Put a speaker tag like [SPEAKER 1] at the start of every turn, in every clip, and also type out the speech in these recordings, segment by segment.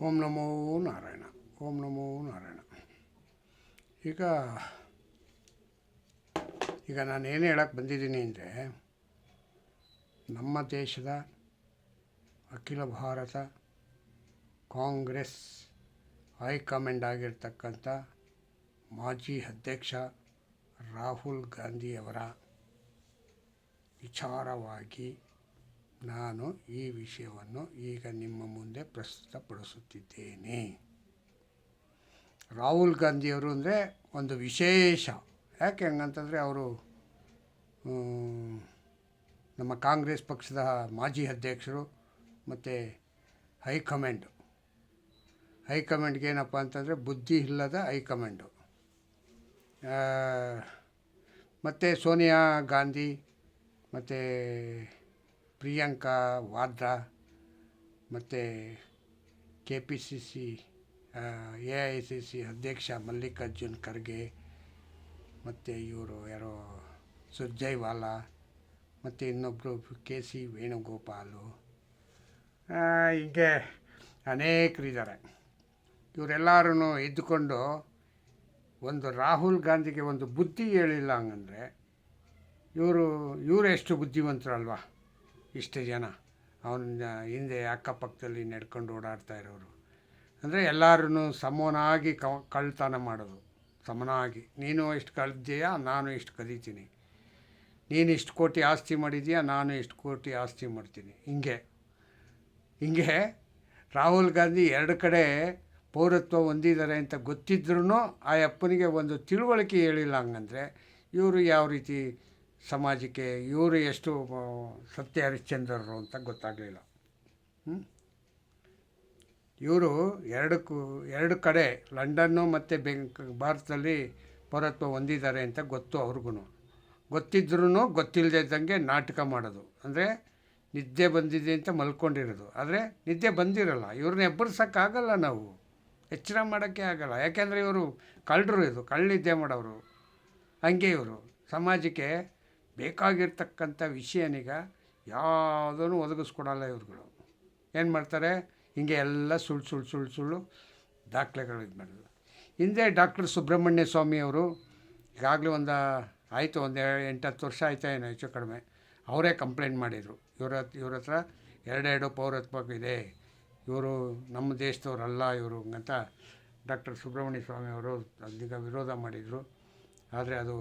[SPEAKER 1] ಓಂ ನಮೋ ನಾರಾಯಣ. ಓಂ ನಮೋ ನಾರಾಯಣ. ಈಗ ಈಗ ನಾನು ಏನು ಹೇಳಕ್ಕೆ ಬಂದಿದ್ದೀನಿ ಅಂದರೆ, ನಮ್ಮ ದೇಶದ ಅಖಿಲ ಭಾರತ ಕಾಂಗ್ರೆಸ್ ಹೈಕಮಾಂಡ್ ಆಗಿರ್ತಕ್ಕಂಥ ಮಾಜಿ ಅಧ್ಯಕ್ಷ ರಾಹುಲ್ ಗಾಂಧಿಯವರ ವಿಚಾರವಾಗಿ ನಾನು ಈ ವಿಷಯವನ್ನು ಈಗ ನಿಮ್ಮ ಮುಂದೆ ಪ್ರಸ್ತುತಪಡಿಸುತ್ತಿದ್ದೇನೆ. ರಾಹುಲ್ ಗಾಂಧಿಯವರು ಅಂದರೆ ಒಂದು ವಿಶೇಷ. ಯಾಕೆ ಹಂಗಂತಂದರೆ ಅವರು ನಮ್ಮ ಕಾಂಗ್ರೆಸ್ ಪಕ್ಷದ ಮಾಜಿ ಅಧ್ಯಕ್ಷರು ಮತ್ತು ಹೈಕಮಾಂಡ್ಗೆ ಏನಪ್ಪ ಅಂತಂದರೆ ಬುದ್ಧಿ ಇಲ್ಲದ ಹೈಕಮಾಂಡು. ಮತ್ತು ಸೋನಿಯಾ ಗಾಂಧಿ ಮತ್ತು ಪ್ರಿಯಾಂಕಾ ವಾದ್ರಾ ಮತ್ತು KPCC AICC ಅಧ್ಯಕ್ಷ ಮಲ್ಲಿಕಾರ್ಜುನ್ ಖರ್ಗೆ ಮತ್ತು ಇವರು ಯಾರೋ ಸುರ್ಜೇವಾಲಾ ಮತ್ತು ಇನ್ನೊಬ್ಬರು KC ವೇಣುಗೋಪಾಲು, ಹೀಗೆ ಅನೇಕರಿದ್ದಾರೆ. ಇವರೆಲ್ಲರೂ ಇದ್ದುಕೊಂಡು ಒಂದು ರಾಹುಲ್ ಗಾಂಧಿಗೆ ಒಂದು ಬುದ್ಧಿ ಹೇಳಿಲ್ಲ ಹಂಗಂದರೆ ಇವರು ಎಷ್ಟು ಬುದ್ಧಿವಂತರಲ್ವ. ಇಷ್ಟು ಜನ ಅವನ ಹಿಂದೆ ಅಕ್ಕಪಕ್ಕದಲ್ಲಿ ನಡ್ಕೊಂಡು ಓಡಾಡ್ತಾ ಇರೋರು ಅಂದರೆ ಎಲ್ಲರೂ ಸಮನಾಗಿ ಕಳ್ತನ ಮಾಡೋದು. ಸಮನಾಗಿ ನೀನು ಎಷ್ಟು ಕಳ್ದೀಯಾ, ನಾನು ಎಷ್ಟು ಕದೀತೀನಿ, ನೀನು ಇಷ್ಟು ಕೋಟಿ ಆಸ್ತಿ ಮಾಡಿದೀಯಾ, ನಾನು ಎಷ್ಟು ಕೋಟಿ ಆಸ್ತಿ ಮಾಡ್ತೀನಿ. ಹಿಂಗೆ ರಾಹುಲ್ ಗಾಂಧಿ ಎರಡು ಕಡೆ ಪೌರತ್ವ ಹೊಂದಿದ್ದಾರೆ ಅಂತ ಗೊತ್ತಿದ್ರೂ ಆ ಅಪ್ಪನಿಗೆ ಒಂದು ತಿಳುವಳಿಕೆ ಹೇಳಿಲ್ಲ. ಹಂಗಂದರೆ ಇವರು ಯಾವ ರೀತಿ ಸಮಾಜಕ್ಕೆ, ಇವರು ಎಷ್ಟು ಸತ್ಯ ಹರಿಶ್ಚಂದ್ರರು ಅಂತ ಗೊತ್ತಾಗಲಿಲ್ಲ. ಇವರು ಎರಡು ಕಡೆ ಲಂಡನ್ನು ಮತ್ತು ಭಾರತದಲ್ಲಿ ಪೌರತ್ವ ಹೊಂದಿದ್ದಾರೆ ಅಂತ ಗೊತ್ತು ಅವ್ರಿಗೂ. ಗೊತ್ತಿದ್ರೂ ಗೊತ್ತಿಲ್ಲದೆ ನಾಟಕ ಮಾಡೋದು. ಅಂದರೆ ನಿದ್ದೆ ಬಂದಿದೆ ಅಂತ ಮಲ್ಕೊಂಡಿರೋದು. ಆದರೆ ನಿದ್ದೆ ಬಂದಿರಲ್ಲ. ಇವ್ರನ್ನ ಎಬ್ಬರ್ಸೋಕ್ಕಾಗಲ್ಲ, ನಾವು ಎಚ್ಚರ ಮಾಡೋಕ್ಕೆ ಆಗಲ್ಲ. ಯಾಕೆಂದರೆ ಇವರು ಕಳ್ಳರು, ಕಳ್ಳಿದ್ದೆ ಮಾಡೋರು. ಹಂಗೆ ಇವರು ಸಮಾಜಕ್ಕೆ ಬೇಕಾಗಿರ್ತಕ್ಕಂಥ ವಿಷಯನೀಗ ಯಾವುದೂ ಒದಗಿಸ್ಕೊಡಲ್ಲ. ಇವ್ರುಗಳು ಏನು ಮಾಡ್ತಾರೆ, ಹಿಂಗೆ ಎಲ್ಲ ಸುಳ್ಳು ದಾಖಲೆಗಳು ಇದು ಮಾಡಲ್ಲ. ಹಿಂದೆ ಡಾಕ್ಟರ್ ಸುಬ್ರಹ್ಮಣ್ಯ ಸ್ವಾಮಿಯವರು ಈಗಾಗಲೇ ಒಂದು 8-10 ವರ್ಷ ಆಯ್ತಾ ಏನೋ ಹೆಚ್ಚು ಕಡಿಮೆ, ಅವರೇ ಕಂಪ್ಲೇಂಟ್ ಮಾಡಿದರು. ಇವ್ರ ಹತ್ರ 2 ಪೌರತ್ವ ಇದೆ, ಇವರು ನಮ್ಮ ದೇಶದವರಲ್ಲ ಇವರು ಅಂತ ಡಾಕ್ಟರ್ ಸುಬ್ರಹ್ಮಣ್ಯ ಸ್ವಾಮಿಯವರು ಅದೀಗ ವಿರೋಧ ಮಾಡಿದರು. ಆದರೆ ಅದು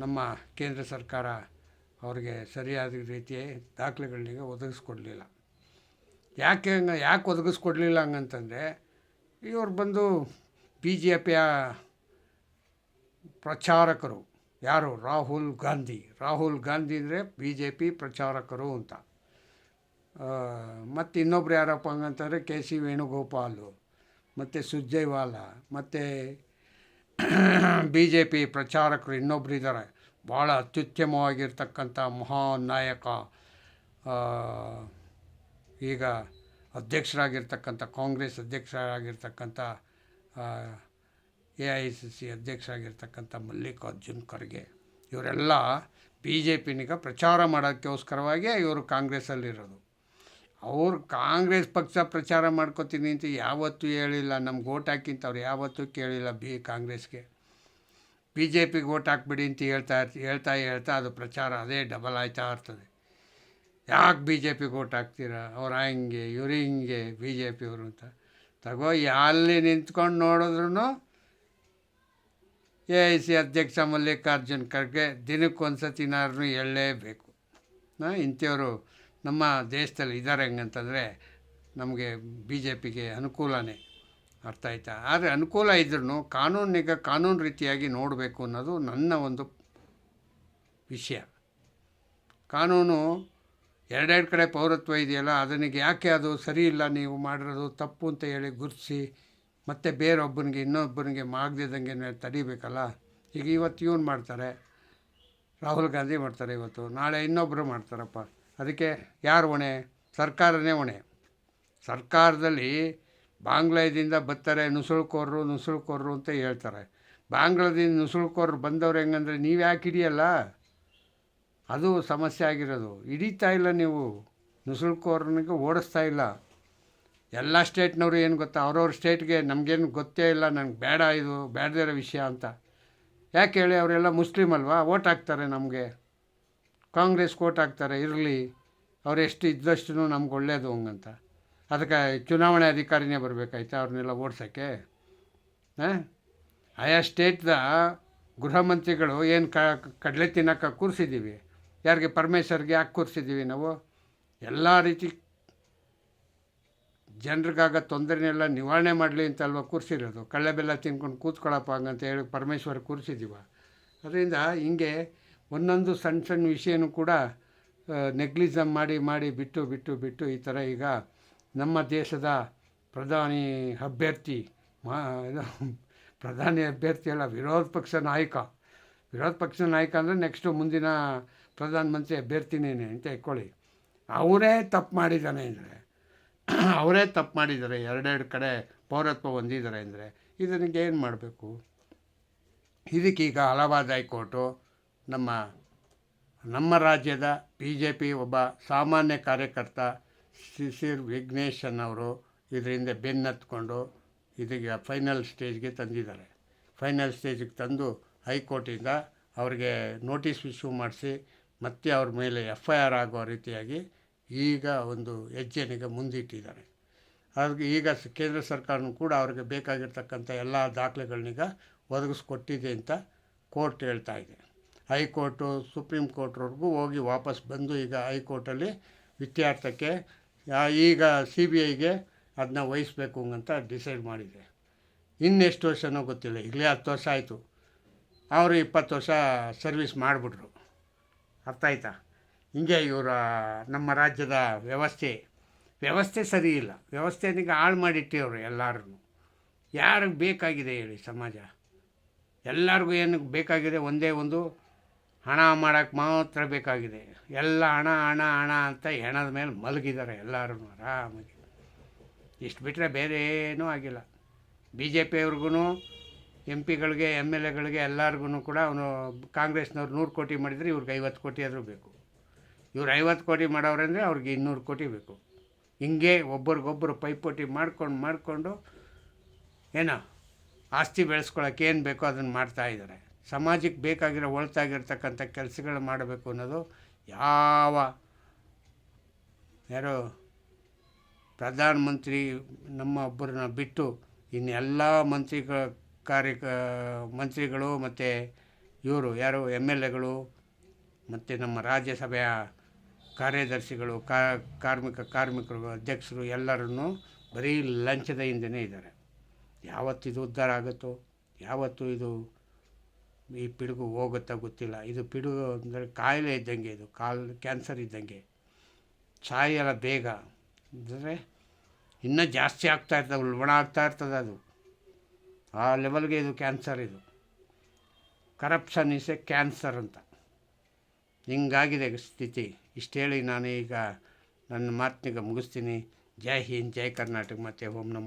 [SPEAKER 1] ನಮ್ಮ ಕೇಂದ್ರ ಸರ್ಕಾರ ಅವ್ರಿಗೆ ಸರಿಯಾದ ರೀತಿಯ ದಾಖಲೆಗಳನ್ನೀಗ ಒದಗಿಸ್ಕೊಡ್ಲಿಲ್ಲ. ಯಾಕೆ ಒದಗಿಸ್ಕೊಡ್ಲಿಲ್ಲ ಹಂಗಂತಂದರೆ, ಇವ್ರು ಬಂದು BJPಯ ಪ್ರಚಾರಕರು. ಯಾರು? ರಾಹುಲ್ ಗಾಂಧಿ ಅಂದರೆ BJP ಪ್ರಚಾರಕರು ಅಂತ. ಮತ್ತು ಇನ್ನೊಬ್ರು ಯಾರಪ್ಪ ಹಂಗಂತಂದರೆ KC ವೇಣುಗೋಪಾಲು ಮತ್ತು ಸುರ್ಜೇವಾಲಾ ಮತ್ತು BJP ಪ್ರಚಾರಕರು ಇನ್ನೊಬ್ರು ಇದ್ದಾರೆ. ಭಾಳ ಅತ್ಯುತ್ತಮವಾಗಿರ್ತಕ್ಕಂಥ ಮಹಾನ್ ನಾಯಕ, ಈಗ ಅಧ್ಯಕ್ಷರಾಗಿರ್ತಕ್ಕಂಥ ಕಾಂಗ್ರೆಸ್ ಅಧ್ಯಕ್ಷರಾಗಿರ್ತಕ್ಕಂಥ AICC ಅಧ್ಯಕ್ಷರಾಗಿರ್ತಕ್ಕಂಥ ಮಲ್ಲಿಕಾರ್ಜುನ್ ಖರ್ಗೆ. ಇವರೆಲ್ಲ BJPನೀಗ ಪ್ರಚಾರ ಮಾಡೋಕ್ಕೋಸ್ಕರವಾಗೇ ಇವರು ಕಾಂಗ್ರೆಸ್ಸಲ್ಲಿರೋದು. ಅವರು ಕಾಂಗ್ರೆಸ್ ಪಕ್ಷ ಪ್ರಚಾರ ಮಾಡ್ಕೋತೀನಿ ಅಂತ ಯಾವತ್ತೂ ಹೇಳಿಲ್ಲ. ನಮ್ಗೆ ಓಟ್ ಹಾಕಿಂತ ಅವ್ರು ಯಾವತ್ತೂ ಕೇಳಿಲ್ಲ. ಕಾಂಗ್ರೆಸ್ಗೆ BJPಗೆ ಓಟ್ ಹಾಕ್ಬಿಡಿ ಅಂತ ಹೇಳ್ತಾ ಅದು ಪ್ರಚಾರ ಅದೇ ಡಬಲ್ ಆಯ್ತಾ ಇರ್ತದೆ. ಯಾಕೆ BJPಗೆ ಓಟ್ ಹಾಕ್ತೀರಾ, ಅವ್ರು ಹಂಗೆ ಇವ್ರು ಹಿಂಗೆ BJPಯವರು ಅಂತ ಅಲ್ಲಿ ನಿಂತ್ಕೊಂಡು ನೋಡಿದ್ರೂ AIC ಅಧ್ಯಕ್ಷ ಮಲ್ಲಿಕಾರ್ಜುನ್ ಖರ್ಗೆ ದಿನಕ್ಕೊಂದು ಸತಿನಾದ್ರೂ ಹೇಳಲೇಬೇಕು. ಇಂಥವರು ನಮ್ಮ ದೇಶದಲ್ಲಿ ಇದ್ದಾರೆ. ಹೆಂಗಂತಂದರೆ ನಮಗೆ BJPಗೆ ಅನುಕೂಲನೇ, ಅರ್ಥ ಆಯ್ತಾ. ಆದರೆ ಅನುಕೂಲ ಇದ್ರೂ ಕಾನೂನು ರೀತಿಯಾಗಿ ನೋಡಬೇಕು ಅನ್ನೋದು ನನ್ನ ಒಂದು ವಿಷಯ. ಕಾನೂನು ಎರಡೆರಡು ಕಡೆ ಪೌರತ್ವ ಇದೆಯಲ್ಲ, ಅದನಿಗೆ ಯಾಕೆ ಅದು ಸರಿ ಇಲ್ಲ, ನೀವು ಮಾಡಿರೋದು ತಪ್ಪು ಅಂತ ಹೇಳಿ ಗುರುತಿಸಿ ಮತ್ತು ಬೇರೊಬ್ಬನಿಗೆ ಇನ್ನೊಬ್ಬನಿಗೆ ಆಗದಿದ್ದಂಗೆ ತಡಿಬೇಕಲ್ಲ. ಈಗ ಇವತ್ತು ಇವನು ಮಾಡ್ತಾರೆ, ರಾಹುಲ್ ಗಾಂಧಿ ಮಾಡ್ತಾರೆ, ಇವತ್ತು ನಾಳೆ ಇನ್ನೊಬ್ಬರು ಮಾಡ್ತಾರಪ್ಪ. ಅದಕ್ಕೆ ಯಾರು ಹೊಣೆ? ಸರ್ಕಾರನೇ ಹೊಣೆ. ಸರ್ಕಾರದಲ್ಲಿ ಬಾಂಗ್ಲಾದಿಂದ ಬರ್ತಾರೆ ನುಸುಳುಕೋರರು ಅಂತ ಹೇಳ್ತಾರೆ. ಬಾಂಗ್ಲಾದಿಂದ ನುಸುಳುಕೋರರು ಬಂದವ್ರು ಹೆಂಗಂದರೆ ನೀವು ಯಾಕೆ ಹಿಡಿಯಲ್ಲ, ಅದು ಸಮಸ್ಯೆ ಆಗಿರೋದು. ಹಿಡಿತಾ ಇಲ್ಲ, ನೀವು ನುಸುಳುಕೋರನಿಗೆ ಓಡಿಸ್ತಾ ಇಲ್ಲ. ಎಲ್ಲ ಸ್ಟೇಟ್ನವರು ಏನು ಗೊತ್ತಾ, ಅವ್ರವ್ರ ಸ್ಟೇಟ್ಗೆ ನಮಗೇನು ಗೊತ್ತೇ ಇಲ್ಲ, ನನಗೆ ಬೇಡ, ಇದು ಬೇಡದೇ ಇರೋ ವಿಷಯ ಅಂತ. ಯಾಕೆ ಹೇಳಿ, ಅವರೆಲ್ಲ ಮುಸ್ಲಿಮ್ ಅಲ್ವಾ, ಓಟ್ ಹಾಕ್ತಾರೆ ನಮಗೆ, ಕಾಂಗ್ರೆಸ್ಗೆ ಓಟ್ ಹಾಕ್ತಾರೆ, ಇರಲಿ, ಅವ್ರು ಎಷ್ಟು ಇದ್ದಷ್ಟು ನಮ್ಗೆ ಒಳ್ಳೆಯದು ಹಂಗಂತ. ಅದಕ್ಕೆ ಚುನಾವಣೆ ಅಧಿಕಾರಿನೇ ಬರಬೇಕಾಯ್ತಾ ಅವ್ರನ್ನೆಲ್ಲ ಓಡ್ಸೋಕ್ಕೆ? ಹಾಂ, ಆಯಾ ಸ್ಟೇಟ್ದ ಗೃಹ ಮಂತ್ರಿಗಳು ಏನು ಕಡಲೆ ತಿನ್ನೋಕೆ ಕೂರಿಸಿದ್ದೀವಿ, ಯಾರಿಗೆ, ಪರಮೇಶ್ವರ್ಗೆ ಯಾಕೆ ಕೂರಿಸಿದ್ದೀವಿ ನಾವು? ಎಲ್ಲ ರೀತಿ ಜನರಿಗಾಗ ತೊಂದರೆನೆಲ್ಲ ನಿವಾರಣೆ ಮಾಡಲಿ ಅಂತ ಅಲ್ವ ಕೂರಿಸಿರೋದು. ಕಳ್ಳೆ ಬೆಲ್ಲ ತಿನ್ಕೊಂಡು ಕೂತ್ಕೊಳ್ಳಪ್ಪ ಹಂಗಂತ ಹೇಳಿ ಪರಮೇಶ್ವರ್ ಕೂರಿಸಿದ್ದೀವ. ಅದರಿಂದ ಹಿಂಗೆ ಒಂದೊಂದು ಸಣ್ಣ ಸಣ್ಣ ವಿಷಯನೂ ಕೂಡ ನೆಗ್ಲಿಸಮ್ ಮಾಡಿ ಮಾಡಿ ಬಿಟ್ಟು ಬಿಟ್ಟು ಬಿಟ್ಟು ಈ ಥರ ಈಗ ನಮ್ಮ ದೇಶದ ಪ್ರಧಾನಿ ಅಭ್ಯರ್ಥಿ ಪ್ರಧಾನಿ ಅಭ್ಯರ್ಥಿ ಅಲ್ಲ, ವಿರೋಧ ಪಕ್ಷ ನಾಯಕ ಅಂದರೆ ನೆಕ್ಸ್ಟು ಮುಂದಿನ ಪ್ರಧಾನಮಂತ್ರಿ ಅಭ್ಯರ್ಥಿನೇ ಅಂತ ಇಟ್ಕೊಳ್ಳಿ. ಅವರೇ ತಪ್ಪು ಮಾಡಿದ್ದಾರೆ, ಎರಡೆರಡು ಕಡೆ ಪೌರತ್ವ ಹೊಂದಿದ್ದಾರೆ ಅಂದರೆ ಇದನಿಗೆ ಏನು ಮಾಡಬೇಕು? ಇದಕ್ಕೀಗ ಅಲಹಾಬಾದ್ ಹೈಕೋರ್ಟು ನಮ್ಮ ರಾಜ್ಯದ BJP ಒಬ್ಬ ಸಾಮಾನ್ಯ ಕಾರ್ಯಕರ್ತ ಶಿಶಿರ್ ವಿಘ್ನೇಶನ್ ಅವರು ಇದರಿಂದ ಬೆನ್ನತ್ಕೊಂಡು ಇದೀಗ ಫೈನಲ್ ಸ್ಟೇಜ್ಗೆ ತಂದಿದ್ದಾರೆ. ಫೈನಲ್ ಸ್ಟೇಜಿಗೆ ತಂದು ಹೈಕೋರ್ಟಿಂದ ಅವ್ರಿಗೆ ನೋಟಿಸ್ ಇಶ್ಯೂ ಮಾಡಿಸಿ ಮತ್ತೆ ಅವ್ರ ಮೇಲೆ FIR ಆಗೋ ರೀತಿಯಾಗಿ ಈಗ ಒಂದು ಹೆಜ್ಜೆನಿಗೆ ಮುಂದಿಟ್ಟಿದ್ದಾರೆ. ಅವ್ರಿಗೆ ಈಗ ಕೇಂದ್ರ ಸರ್ಕಾರನೂ ಕೂಡ ಅವ್ರಿಗೆ ಬೇಕಾಗಿರ್ತಕ್ಕಂಥ ಎಲ್ಲ ದಾಖಲೆಗಳನ್ನೀಗ ಒದಗಿಸ್ಕೊಟ್ಟಿದೆ ಅಂತ ಕೋರ್ಟ್ ಹೇಳ್ತಾ ಇದೆ. ಹೈಕೋರ್ಟು, ಸುಪ್ರೀಂ ಕೋರ್ಟ್ವರೆಗೂ ಹೋಗಿ ವಾಪಸ್ ಬಂದು ಈಗ ಹೈಕೋರ್ಟಲ್ಲಿ ಇತ್ಯರ್ಥಕ್ಕೆ ಈಗ CBIಗೆ ಅದನ್ನ ವಹಿಸ್ಬೇಕು ಅಂತ ಡಿಸೈಡ್ ಮಾಡಿದೆ. ಇನ್ನೆಷ್ಟು ವರ್ಷನೋ ಗೊತ್ತಿಲ್ಲ, ಈಗಲೇ 10 ವರ್ಷ ಆಯಿತು, ಅವರು 20 ವರ್ಷ ಸರ್ವಿಸ್ ಮಾಡಿಬಿಟ್ರು. ಅರ್ಥ ಆಯ್ತಾ? ಹಿಂಗೆ ಇವರ ನಮ್ಮ ರಾಜ್ಯದ ವ್ಯವಸ್ಥೆ ಸರಿ ಇಲ್ಲ. ವ್ಯವಸ್ಥೆನಿಗೆ ಹಾಳು ಮಾಡಿಟ್ಟಿವ್ರು ಎಲ್ಲರೂ. ಯಾರಿಗೆ ಬೇಕಾಗಿದೆ ಹೇಳಿ ಸಮಾಜ? ಎಲ್ಲರಿಗೂ ಏನಕ್ಕೆ ಬೇಕಾಗಿದೆ? ಒಂದೇ ಒಂದು ಹಣ ಮಾಡೋಕ್ಕೆ ಮಾತ್ರ ಬೇಕಾಗಿದೆ. ಎಲ್ಲ ಹಣ ಹಣ ಹಣ ಅಂತ ಹೆಣದ ಮೇಲೆ ಮಲಗಿದ್ದಾರೆ ಎಲ್ಲರೂ ಆರಾಮಾಗಿ. ಇಷ್ಟು ಬಿಟ್ಟರೆ ಬೇರೆ ಏನೂ ಆಗಿಲ್ಲ. BJP ಅವ್ರಿಗೂ, MP ಗಳಿಗೆ, MLAಗಳಿಗೆ ಎಲ್ಲರಿಗೂ ಕೂಡ ಅವನು ಕಾಂಗ್ರೆಸ್ನವ್ರು 100 ಕೋಟಿ ಮಾಡಿದರೆ ಇವ್ರಿಗೆ 50 ಕೋಟಿ ಆದರೂ ಬೇಕು. ಇವ್ರು 50 ಕೋಟಿ ಮಾಡೋರಂದರೆ ಅವ್ರಿಗೆ 200 ಕೋಟಿ ಬೇಕು. ಹಿಂಗೆ ಒಬ್ರಿಗೊಬ್ಬರು ಪೈಪೋಟಿ ಮಾಡಿಕೊಂಡು ಏನೋ ಆಸ್ತಿ ಬೆಳೆಸ್ಕೊಳ್ಳೋಕೆ ಏನು ಬೇಕೋ ಅದನ್ನು ಮಾಡ್ತಾಯಿದ್ದಾರೆ. ಸಮಾಜಕ್ಕೆ ಬೇಕಾಗಿರೋ ಒಳ್ತಾಗಿರ್ತಕ್ಕಂಥ ಕೆಲಸಗಳು ಮಾಡಬೇಕು ಅನ್ನೋದು ಯಾರೋ ಪ್ರಧಾನಮಂತ್ರಿ ನಮ್ಮ ಒಬ್ಬರನ್ನ ಬಿಟ್ಟು ಇನ್ನೆಲ್ಲ ಮಂತ್ರಿಗಳು ಮತ್ತು ಇವರು ಯಾರು MLAಗಳು ಮತ್ತು ನಮ್ಮ ರಾಜ್ಯಸಭೆಯ ಕಾರ್ಯದರ್ಶಿಗಳು, ಕಾರ್ಮಿಕರು, ಅಧ್ಯಕ್ಷರು ಎಲ್ಲರನ್ನೂ ಬರೀ ಲಂಚದ ಹಿಂದೆನೇ ಇದ್ದಾರೆ. ಯಾವತ್ತಿದು ಉದ್ಧಾರ ಆಗುತ್ತೋ, ಯಾವತ್ತು ಇದು ಈ ಪಿಡುಗು ಹೋಗುತ್ತಾ ಗೊತ್ತಿಲ್ಲ. ಇದು ಪಿಡುಗು ಅಂದರೆ ಕಾಯಿಲೆ ಇದ್ದಂಗೆ, ಇದು ಕ್ಯಾನ್ಸರ್ ಇದ್ದಂಗೆ, ಸಾಯಲ್ಲ ಬೇಗ. ಅಂದರೆ ಇನ್ನೂ ಜಾಸ್ತಿ ಆಗ್ತಾಯಿರ್ತದೆ, ಉಲ್ಬಣ ಆಗ್ತಾಯಿರ್ತದೆ. ಅದು ಆ ಲೆವೆಲ್ಗೆ ಇದು ಕ್ಯಾನ್ಸರ್. ಇದು ಕರಪ್ಷನ್ ಈಸ್ ಎ ಕ್ಯಾನ್ಸರ್ ಅಂತ ಹಿಂಗಾಗಿದೆ ಸ್ಥಿತಿ. ಇಷ್ಟು ಹೇಳಿ ನಾನು ಈಗ ನನ್ನ ಮಾತನಿಗೆ ಮುಗಿಸ್ತೀನಿ. ಜೈ ಹಿಂದ್, ಜೈ ಕರ್ನಾಟಕ, ಮತ್ತು ಓಂ ನಮೋ